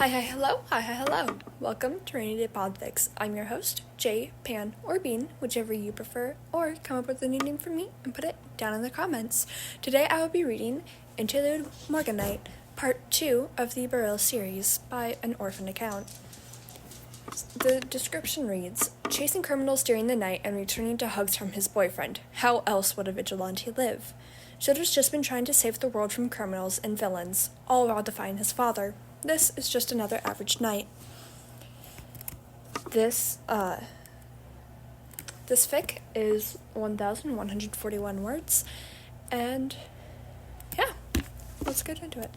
Hello. Welcome to Rainy Day Podfic. I'm your host, Jay, Pan, or Bean, whichever you prefer, or come up with a new name for me and put it down in the comments. Today I will be reading Interlude, Morganite, Part 2 of the Burrell series by An Orphan Account. The description reads, chasing criminals during the night and returning to hugs from his boyfriend. How else would a vigilante live? Shoto's just been trying to save the world from criminals and villains, all while defying his father. This is just another average night. This fic is 1,141 words, and yeah, let's get into it.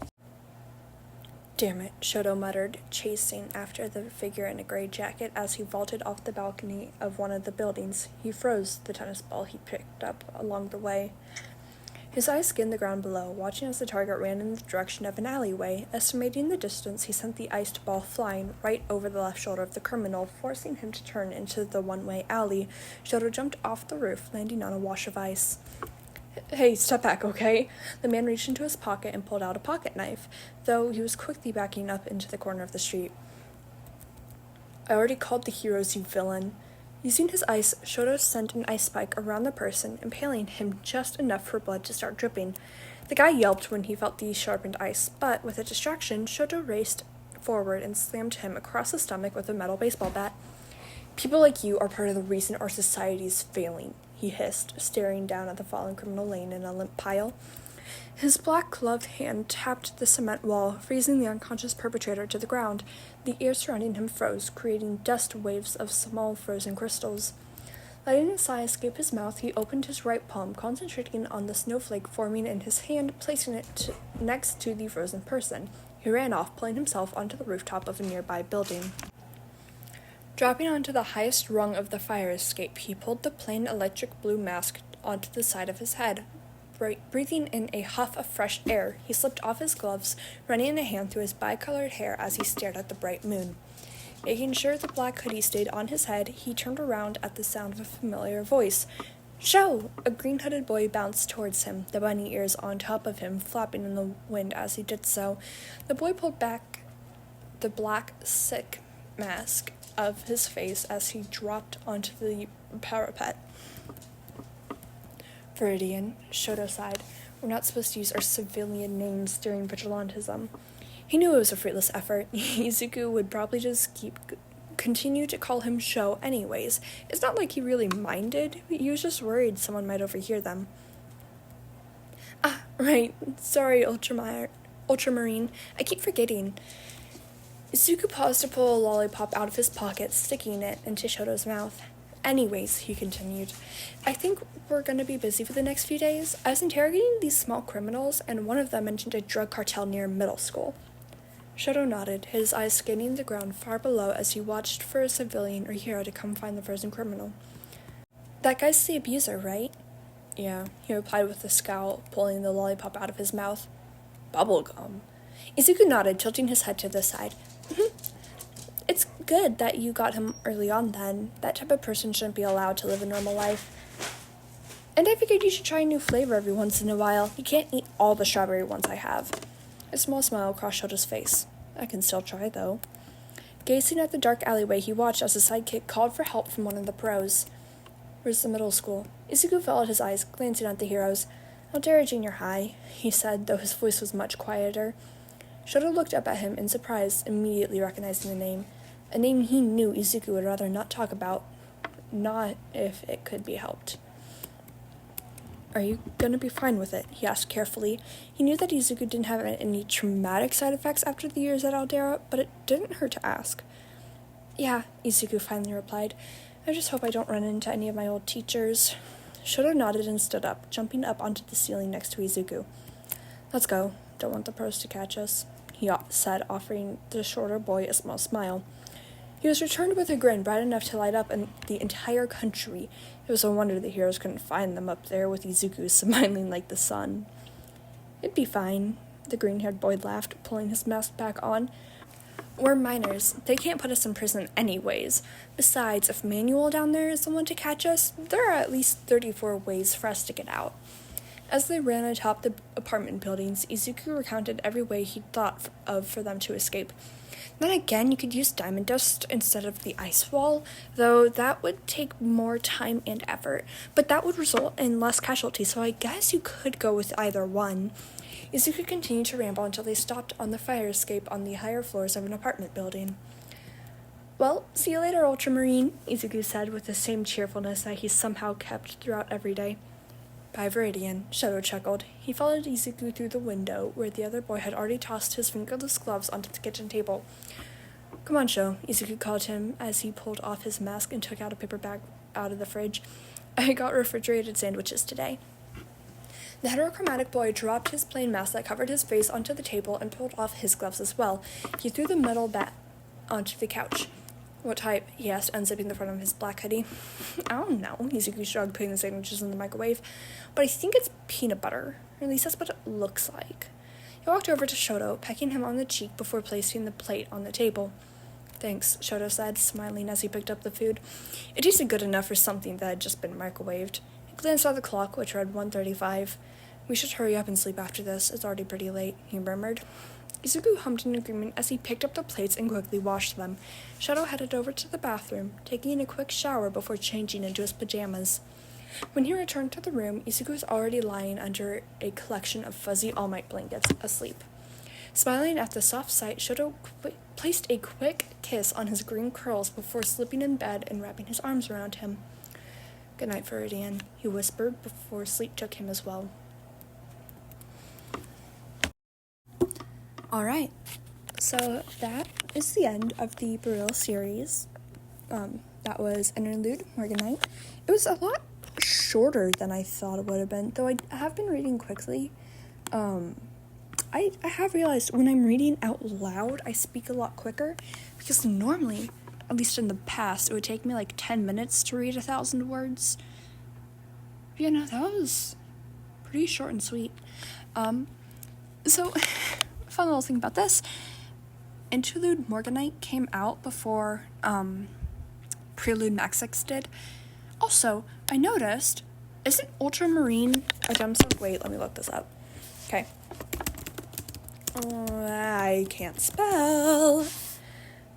Damn it, Shoto muttered, chasing after the figure in a gray jacket as he vaulted off the balcony of one of the buildings. He froze the tennis ball he picked up along the way. His eyes skinned the ground below, watching as the target ran in the direction of an alleyway. Estimating the distance, he sent the iced ball flying right over the left shoulder of the criminal, forcing him to turn into the one-way alley. Shoto jumped off the roof, landing on a wash of ice. Hey, step back, okay? The man reached into his pocket and pulled out a pocket knife, though he was quickly backing up into the corner of the street. I already called the heroes, you villain. Using his ice, Shoto sent an ice spike around the person, impaling him just enough for blood to start dripping. The guy yelped when he felt the sharpened ice, but with a distraction, Shoto raced forward and slammed him across the stomach with a metal baseball bat. People like you are part of the reason our society is failing, he hissed, staring down at the fallen criminal laying in a limp pile. His black-gloved hand tapped the cement wall, freezing the unconscious perpetrator to the ground. The air surrounding him froze, creating dust waves of small frozen crystals. Letting a sigh escape his mouth, he opened his right palm, concentrating on the snowflake forming in his hand, placing it next to the frozen person. He ran off, pulling himself onto the rooftop of a nearby building. Dropping onto the highest rung of the fire escape, he pulled the plain electric blue mask onto the side of his head. Breathing in a huff of fresh air, he slipped off his gloves, running a hand through his bicolored hair as he stared at the bright moon. Making sure the black hoodie stayed on his head, he turned around at the sound of a familiar voice. Sho! A green-hooded boy bounced towards him, the bunny ears on top of him flapping in the wind as he did so. The boy pulled back the black, sick mask of his face as he dropped onto the parapet. Viridian, Shoto sighed. We're not supposed to use our civilian names during vigilantism. He knew it was a fruitless effort. Izuku would probably just continue to call him Sho anyways. It's not like he really minded. He was just worried someone might overhear them. Ah, right. Sorry, Ultramarine. I keep forgetting. Izuku paused to pull a lollipop out of his pocket, sticking it into Shoto's mouth. Anyways, he continued, I think we're going to be busy for the next few days. I was interrogating these small criminals, and one of them mentioned a drug cartel near middle school. Shoto nodded, his eyes scanning the ground far below as he watched for a civilian or hero to come find the frozen criminal. That guy's the abuser, right? Yeah, he replied with a scowl, pulling the lollipop out of his mouth. Bubblegum. Izuku nodded, tilting his head to the side. It's good that you got him early on then. That type of person shouldn't be allowed to live a normal life. And I figured you should try a new flavor every once in a while. You can't eat all the strawberry ones I have. A small smile crossed Shoto's face. I can still try, though. Gazing at the dark alleyway, he watched as his sidekick called for help from one of the pros. Where's the middle school? Izuku followed his eyes, glancing at the heroes. Aldera Junior High, he said, though his voice was much quieter. Shoto looked up at him in surprise, immediately recognizing the name. A name he knew Izuku would rather not talk about, not if it could be helped. Are you gonna be fine with it? He asked carefully. He knew that Izuku didn't have any traumatic side effects after the years at Aldera, but it didn't hurt to ask. Yeah, Izuku finally replied. I just hope I don't run into any of my old teachers. Shoto nodded and stood up, jumping up onto the ceiling next to Izuku. Let's go. Don't want the pros to catch us, he said, offering the shorter boy a small smile. He was returned with a grin bright enough to light up the entire country. It was a wonder the heroes couldn't find them up there with Izuku smiling like the sun. It'd be fine, the green-haired boy laughed, pulling his mask back on. We're minors. They can't put us in prison anyways. Besides, if Manuel down there is the one to catch us, there are at least 34 ways for us to get out. As they ran atop the apartment buildings, Izuku recounted every way he'd thought of for them to escape. Then again, you could use diamond dust instead of the ice wall, though that would take more time and effort, but that would result in less casualties, so I guess you could go with either one. Izuku continued to ramble until they stopped on the fire escape on the higher floors of an apartment building. Well, see you later, Ultramarine, Izuku said with the same cheerfulness that he somehow kept throughout every day. Bye, Viridian, Shadow chuckled. He followed Izuku through the window, where the other boy had already tossed his fingerless gloves onto the kitchen table. Come on, Sho, Izuku called him as he pulled off his mask and took out a paper bag out of the fridge. I got refrigerated sandwiches today. The heterochromatic boy dropped his plain mask that covered his face onto the table and pulled off his gloves as well. He threw the metal bat onto the couch. What type? He asked, unzipping the front of his black hoodie. I don't know, Izuku shrugged, putting the sandwiches in the microwave. But I think it's peanut butter. Or at least that's what it looks like. He walked over to Shoto, pecking him on the cheek before placing the plate on the table. Thanks, Shoto said, smiling as he picked up the food. It tasted good enough for something that had just been microwaved. He glanced at the clock, which read 1:35. We should hurry up and sleep after this. It's already pretty late, he murmured. Izuku hummed in agreement as he picked up the plates and quickly washed them. Shadow headed over to the bathroom, taking a quick shower before changing into his pajamas. When he returned to the room, Izuku was already lying under a collection of fuzzy All Might blankets, asleep. Smiling at the soft sight, Shadow placed a quick kiss on his green curls before slipping in bed and wrapping his arms around him. Good night, Viridian, he whispered before sleep took him as well. Alright, so that is the end of the Beryl series. That was Interlude, Morganite. It was a lot shorter than I thought it would have been, though I have been reading quickly. I have realized when I'm reading out loud, I speak a lot quicker, because normally, at least in the past, it would take me like 10 minutes to read 1,000 words. You know, that was pretty short and sweet. So, fun little thing about this, Interlude Morganite came out before Prelude Max 6 did. Also, I noticed, isn't Ultramarine a gemstone? Wait, let me look this up. Okay. I can't spell.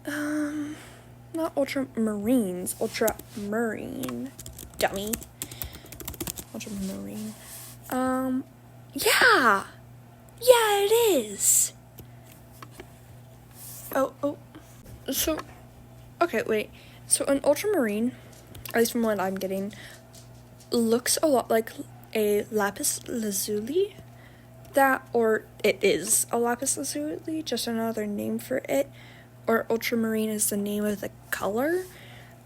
Not Ultramarines, Ultramarine. Dummy. Ultramarine. Yeah! Yeah, it is! Oh. So, okay, wait. So, an Ultramarine, at least from what I'm getting, looks a lot like a lapis lazuli. Or it is a lapis lazuli, just another name for it. Or ultramarine is the name of the color.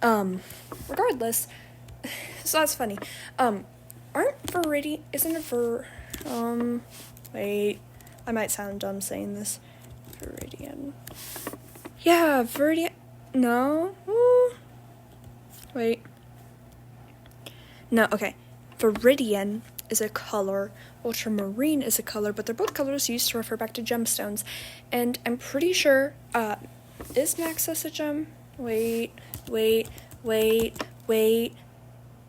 Regardless, so that's funny. Wait, I might sound dumb saying this. Viridian. Yeah, Viridian, no? Wait. No, okay. Viridian is a color, ultramarine is a color, but they're both colors used to refer back to gemstones. And I'm pretty sure, is Maxis a gem? Wait.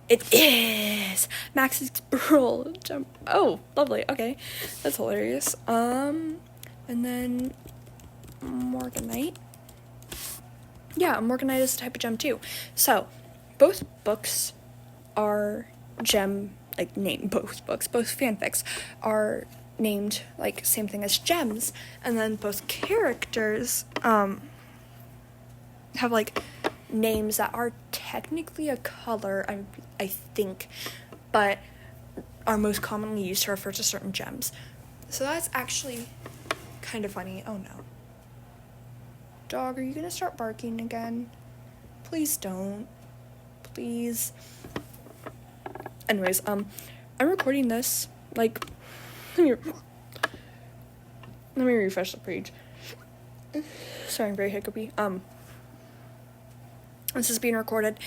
It is! Maxis Pearl gem. Oh, lovely, okay. That's hilarious. And then Morganite. Yeah, Morganite is a type of gem too. So, both books are both fanfics are named, like, same thing as gems, and then both characters, have, like, names that are technically a color, I think, but are most commonly used to refer to certain gems. So that's actually kind of funny. Oh no. Dog, are you gonna start barking again? Please don't. Please. Anyways, I'm recording this, like, let me refresh the page. Sorry, I'm very hiccupy. This is being recorded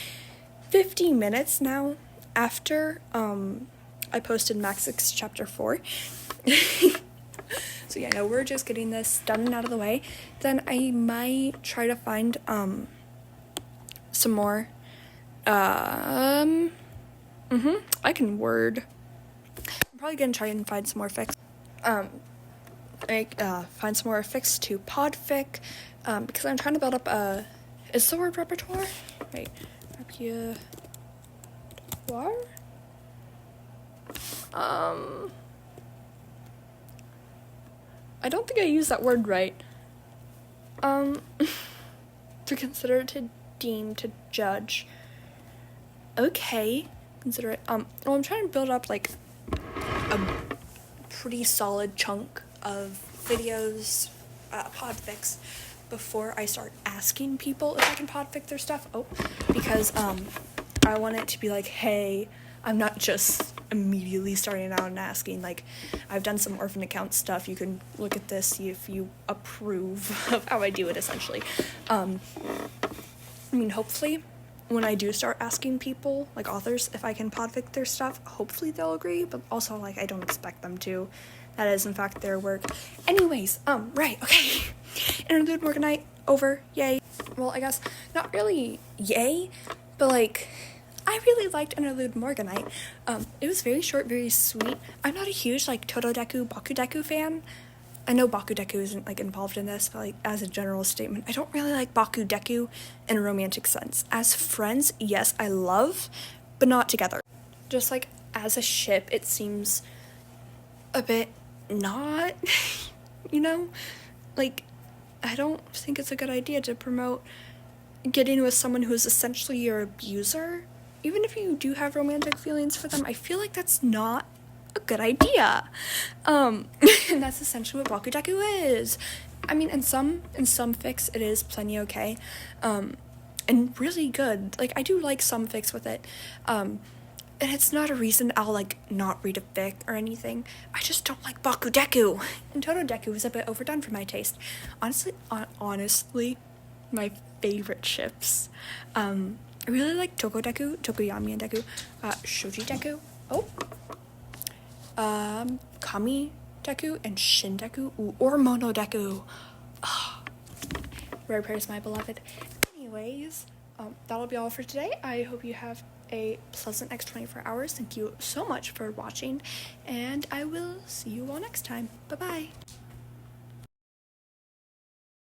50 minutes now after, I posted Max 6 Chapter 4. So yeah, no, we're just getting this done and out of the way. Then I might try to find, some more, I can word. I'm probably gonna try and find some more fics. Find some more fics to Podfic, because I'm trying to build up is the word repertoire? Wait, repertoire? I don't think I used that word right. To consider, to deem, to judge. Okay, consider it. Well, I'm trying to build up like a pretty solid chunk of videos, podfics, before I start asking people if I can podfic their stuff. Because I want it to be like, hey, I'm not just immediately starting out and asking. Like, I've done some orphan account stuff. You can look at this, see if you approve of how I do it, essentially. I mean, hopefully, when I do start asking people, like authors, if I can podfic their stuff, hopefully they'll agree, but also, like, I don't expect them to. That is, in fact, their work. Anyways, right, okay. Interlude Morganite, over, yay. Well, I guess, not really yay, but, like, I really liked Interlude Morganite. It was very short, very sweet. I'm not a huge, like, Totodeku, Bakudeku fan. I know Bakudeku isn't, like, involved in this, but, like, as a general statement, I don't really like Bakudeku in a romantic sense. As friends, yes, I love, but not together. Just, like, as a ship, it seems a bit not, you know? Like, I don't think it's a good idea to promote getting with someone who is essentially your abuser. Even if you do have romantic feelings for them, I feel like that's not a good idea. And that's essentially what Bakudeku is. I mean, in some fics, it is plenty okay, and really good. Like, I do like some fics with it, and it's not a reason I'll, like, not read a fic or anything. I just don't like Bakudeku, and Totodeku is a bit overdone for my taste. Honestly, my favorite ships. I really like Tokodeku, Tokoyami and Deku, Shoji Deku, Kami Deku, and Shin Deku, or Mono Deku. Rare prayers, my beloved. Anyways, that'll be all for today. I hope you have a pleasant next 24 hours. Thank you so much for watching, and I will see you all next time. Bye-bye.